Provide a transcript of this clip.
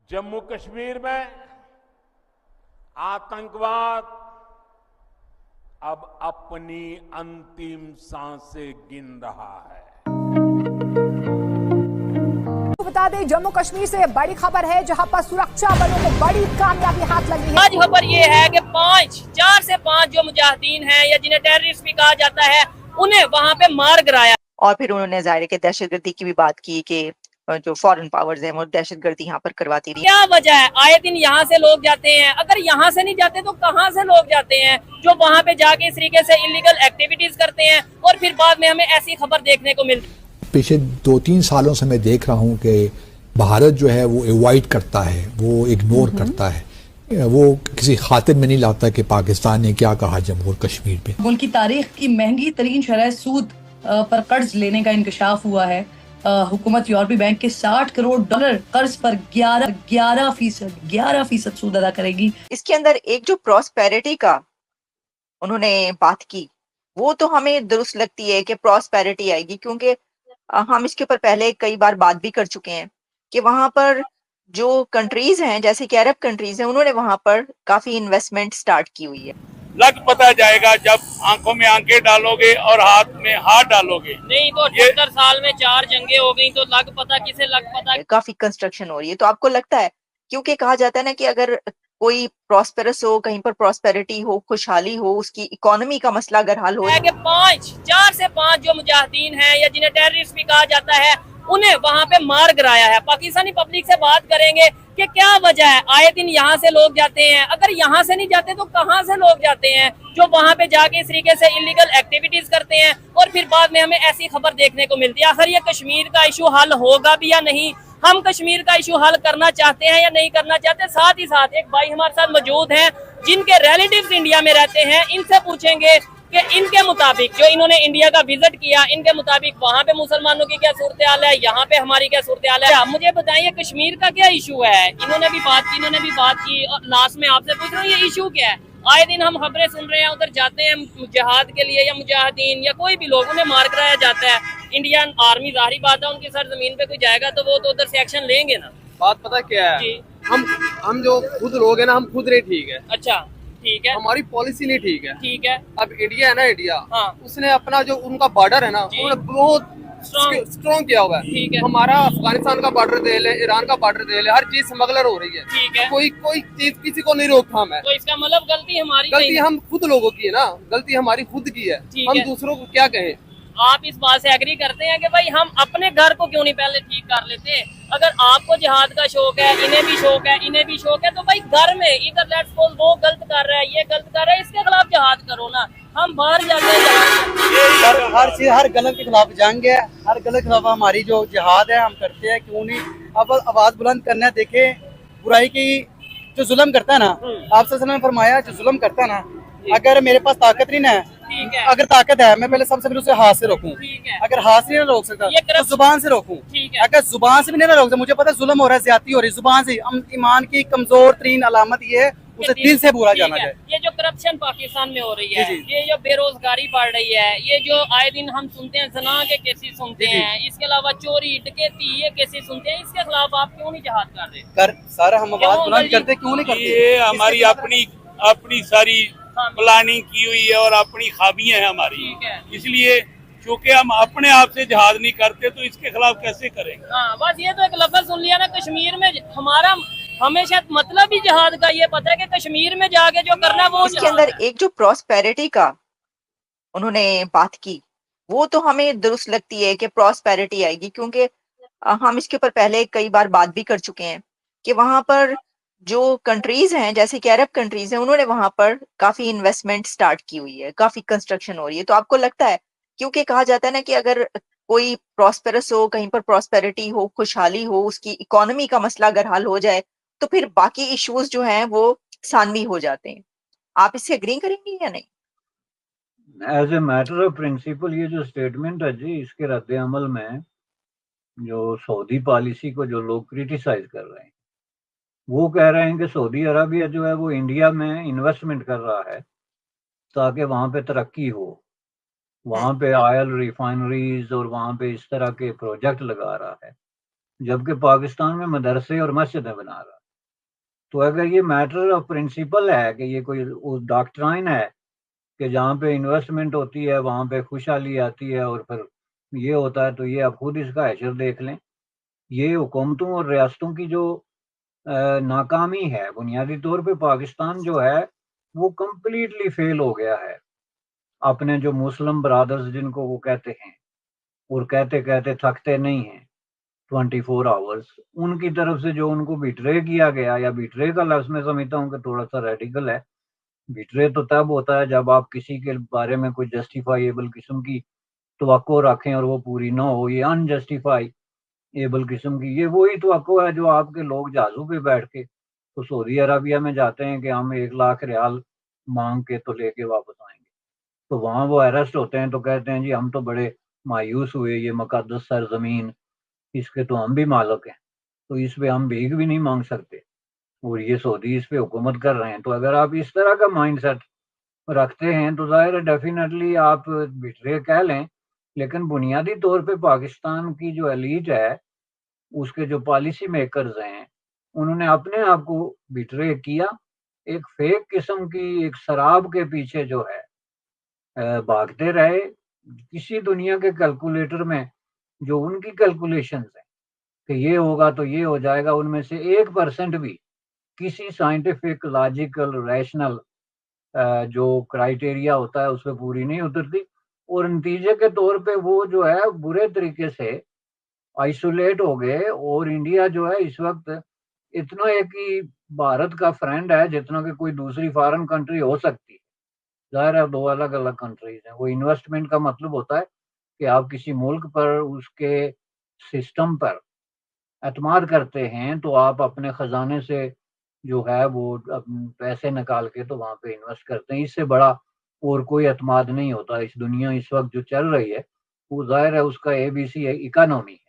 जम्मू कश्मीर में आतंकवाद अब अपनी अंतिम सांसें गिन रहा है। बता दें, जम्मू कश्मीर से बड़ी खबर है जहां पर सुरक्षा बलों को बड़ी कामयाबी हाथ लगी है। आज खबर ये है कि 4 से 5 जो मुजाहिदीन हैं या जिन्हें टेररिस्ट भी कहा जाता है, उन्हें वहां पे मार गिराया। और फिर उन्होंने जाहिर के दहशतगर्दी की भी बात की कि जो फॉरेन पावर्स हैं वो दहशतगर्दी यहाँ पर करवाती रही। क्या वजह है? आए दिन यहाँ से लोग जाते हैं, अगर यहाँ से नहीं जाते तो कहाँ से लोग जाते हैं जो वहाँ पे जाके इस तरीके से इलीगल एक्टिविटीज करते हैं और फिर बाद में हमें ऐसी खबर देखने को मिलती है। पिछले 2-3 सालों से मैं देख रहा हूँ कि भारत जो है वो अवॉइड करता है, वो इग्नोर करता है, वो किसी खातिर में नहीं लाता कि पाकिस्तान ने क्या कहा जम्मू और कश्मीर पे। मुल्क की तारीख की महंगी तरीन शरह सूद पर कर्ज लेने का इंकशाफ हुआ है। हुकूमत यूरोपीय बैंक के $60 करोड़ कर्ज पर 11% सूद अदा करेगी। इसके अंदर एक जो प्रॉस्पेरिटी का उन्होंने बात की वो तो हमें दुरुस्त लगती है कि प्रॉस्पेरिटी आएगी, क्योंकि हम इसके ऊपर पहले कई बार बात भी कर चुके हैं कि वहां पर जो कंट्रीज हैं जैसे कि अरब कंट्रीज हैं, उन्होंने वहां पर काफी इन्वेस्टमेंट स्टार्ट की हुई है। लग पता जाएगा जब आंखों में आंखें डालोगे और हाथ में हाथ डालोगे। नहीं तो 78 साल में 4 जंगें हो गई तो लग पता किसे लग पता। काफी कंस्ट्रक्शन हो रही है, तो आपको लगता है, क्योंकि कहा जाता है ना कि अगर कोई प्रॉस्पेरस हो, कहीं पर प्रॉस्पेरिटी हो, खुशहाली हो, उसकी इकोनॉमी का मसला अगर हल हो। 4 से 5 जो मुजाहिदीन हैं या जिन्हें टेररिस्ट भी कहा जाता है, उन्हें वहाँ पे मार गिराया है। पाकिस्तानी पब्लिक से बात करेंगे कि क्या वजह है? आए दिन यहाँ से लोग जाते हैं, अगर यहाँ से नहीं जाते तो कहाँ से लोग जाते हैं जो वहाँ पे जाके इस तरीके से इलीगल एक्टिविटीज करते हैं और फिर बाद में हमें ऐसी खबर देखने को मिलती है। आखिर ये कश्मीर का इशू हल होगा भी या नहीं? हम कश्मीर का इशू हल करना चाहते हैं या नहीं करना चाहते? साथ ही साथ एक भाई हमारे साथ मौजूद हैं जिनके रिलेटिव्स इंडिया में रहते हैं, इनसे पूछेंगे कि इनके मुताबिक जो इन्होंने इंडिया का विजिट किया, इनके मुताबिक वहाँ पे मुसलमानों की क्या सूरत हाल है, यहाँ पे हमारी क्या सूरत हाल है। आप मुझे बताइए कश्मीर का क्या इशू है? इन्होंने भी बात की और लास्ट में आपसे पूछ रहा हूँ ये इशू क्या है? आए दिन हम खबरें सुन रहे हैं, उधर जाते हैं जिहाद के लिए या मुजाहिदीन या कोई भी लोग, उन्हें मार कराया जाता है। इंडियन आर्मी, जाहिर बात है उनकी सर जमीन पे कोई जाएगा तो वो तो उधर से एक्शन लेंगे ना। बात पता क्या है जी। हम जो खुद लोग हैं ना, हम खुद नहीं ठीक है। अच्छा ठीक है, हमारी पॉलिसी नहीं ठीक है। ठीक है। अब इंडिया है ना, इंडिया हाँ। उसने अपना जो उनका बॉर्डर है ना, उन्होंने बहुत स्ट्रॉन्ग किया हुआ है। ठीक है। हमारा अफगानिस्तान का बॉर्डर दे ले, ईरान का बॉर्डर दे ले, हर चीज स्मगलर हो रही है। ठीक है। कोई चीज किसी को नहीं रोकथाम है। तो इसका मतलब गलती हमारी गलती नहीं। हम खुद लोगों की है ना, गलती हमारी खुद की है। ठीक हम है। दूसरों को क्या कहें? आप इस बात से एग्री करते हैं कि भाई हम अपने घर को क्यों नहीं पहले ठीक कर लेते? अगर आपको जिहाद का शौक है, इन्हें भी शौक है, इन्हें भी शौक है, तो भाई घर में इधर लेट्स सपोज वो गलत कर रहा है, ये गलत कर रहा है, इसके खिलाफ जिहाद करो ना। हम बाहर जाते हैं, हर चीज, हर गलत के खिलाफ जाएंगे, हर गलत के खिलाफ हमारी जो जिहाद है हम करते हैं, क्यों नहीं। अब आवाज बुलंद करना है। देखे बुराई की जो जुल्म करता है ना, आप सल्लल्लाहु अलैहि वसल्लम ने फरमाया जो जुल्म करता है ना, अगर मेरे पास ताकत नहीं है, ठीक है। अगर ताकत है मैं पहले सबसे पहले उसे हाथ से रोकूं। ठीक है। अगर हाथ से नहीं रोक सकता तो जुबान से रोकूं। ठीक है। अगर जुबान से भी नहीं रोक सकता, मुझे पता है जुल्म हो रहा है, ज्यादती हो रही है, जुबान से। हम ईमान की कमजोर तरीन अलामत ये है, उसे दिल से बुरा जाना चाहिए। ये जो करप्शन पाकिस्तान में हो रही है, जी। ये जो बेरोजगारी बढ़ रही है, ये जो आए दिन हम सुनते हैं जना के केसेस सुनते हैं, इसके अलावा चोरी डकैती ये केसेस सुनते हैं, इसके खिलाफ आप क्यों नहीं जिहाद कर रहे? कर सारा हम आवाज बुलंद करते, क्यों नहीं करते? ये हमारी अपनी सारी प्लानिंग की हुई है और अपनी खामियां हैं हमारी। ठीक है। इसलिए चूंकि हम अपने आप से जिहाद नहीं करते तो इसके खिलाफ कैसे करेंगे? हाँ, बस ये तो एक लफ्ज सुन लिया ना, कश्मीर में हमारा हमेशा मतलब ही जिहाद का ये पता है कि कश्मीर में जाके जो करना वो इसके अंदर एक जो प्रॉस्पेरिटी का उन्होंने बात की वो तो हमें दुरुस्त लगती है कि प्रॉस्पेरिटी आएगी, क्योंकि हम इसके ऊपर पहले कई बार बात भी कर चुके हैं कि वहां पर जो कंट्रीज हैं जैसे कि अरब कंट्रीज हैं, उन्होंने वहां पर काफी इन्वेस्टमेंट स्टार्ट की हुई है, काफी कंस्ट्रक्शन हो रही है। तो आपको लगता है, क्योंकि कहा जाता है ना कि अगर कोई प्रॉस्पेरस हो, कहीं पर प्रॉस्पेरिटी हो, खुशहाली हो, उसकी इकोनॉमी का मसला अगर हल हो जाए तो फिर बाकी इश्यूज जो हैं वो सानवी हो जाते हैं। आप इससे एग्री करेंगे या नहीं? As a matter of principle ये जो स्टेटमेंट है जी, इसके रद्द अमल में जो सऊदी पॉलिसी को जो लोग क्रिटिसाइज कर रहे हैं, वो कह रहे हैं कि सऊदी अरबिया जो है वो इंडिया में इन्वेस्टमेंट कर रहा है ताकि वहाँ पे तरक्की हो, वहाँ पे ऑयल रिफाइनरीज और वहाँ पे इस तरह के प्रोजेक्ट लगा रहा है। जबकि पाकिस्तान में मदरसे और मस्जिदें बना रहा है। तो अगर ये मैटर ऑफ प्रिंसिपल है कि ये कोई डॉक्ट्राइन है कि जहाँ पे इन्वेस्टमेंट होती है वहाँ पे खुशहाली आती है और फिर ये होता है, तो ये आप खुद इसका हैचर देख लें। ये हुकूमतों और रियासतों की जो नाकामी है, बुनियादी तौर पे पाकिस्तान जो है वो कम्प्लीटली फेल हो गया है अपने जो मुस्लिम ब्रादर्स जिनको वो कहते हैं और कहते कहते थकते नहीं हैं 24 आवर्स, उनकी तरफ से जो उनको बिट्रे किया गया, या बिट्रे का लफ्ज़ मैं समझता हूँ कि थोड़ा सा रेडिकल है। बिट्रे तो तब होता है जब आप किसी के बारे में कोई जस्टिफाइबल किस्म की तवक्को रखें और वो पूरी ना हो। ये अनजस्टिफाइबल किस्म की, ये वही तवक्को है जो आपके लोग जहाज़ों पे बैठ के तो सऊदी अरबिया में जाते हैं कि हम 1 लाख रियाल मांग के तो लेके वापस आएंगे, तो वहाँ वो अरेस्ट होते हैं तो कहते हैं जी हम तो बड़े मायूस हुए, ये मुकद्दस सरजमीन, इसके तो हम भी मालिक हैं, तो इस पे हम भीख भी नहीं मांग सकते और ये सऊदी इस पे हुकूमत कर रहे हैं। तो अगर आप इस तरह का माइंडसेट रखते हैं तो जाहिर है डेफिनेटली आप बिट्रे कह लें, लेकिन बुनियादी तौर पे पाकिस्तान की जो एलीट है, उसके जो पॉलिसी मेकर्स हैं, उन्होंने अपने आप को बिट्रे किया। एक फेक किस्म की एक शराब के पीछे जो है भागते रहे। किसी दुनिया के कैलकुलेटर में जो उनकी कैलकुलेशंस हैं कि ये होगा तो ये हो जाएगा, उनमें से 1% भी किसी साइंटिफिक लॉजिकल रैशनल जो क्राइटेरिया होता है उस पर पूरी नहीं उतरती और नतीजे के तौर पे वो जो है बुरे तरीके से आइसोलेट हो गए। और इंडिया जो है इस वक्त इतना एक ही भारत का फ्रेंड है जितना कि कोई दूसरी फॉरेन कंट्री हो सकती है। जाहिर है 2 अलग अलग कंट्रीज हैं। वो इन्वेस्टमेंट का मतलब होता है कि आप किसी मुल्क पर उसके सिस्टम पर एतमाद करते हैं तो आप अपने खजाने से जो है वो पैसे निकाल के तो वहाँ पे इन्वेस्ट करते हैं। इससे बड़ा और कोई एतमाद नहीं होता। इस दुनिया इस वक्त जो चल रही है वो जाहिर है उसका ABC है इकोनॉमी।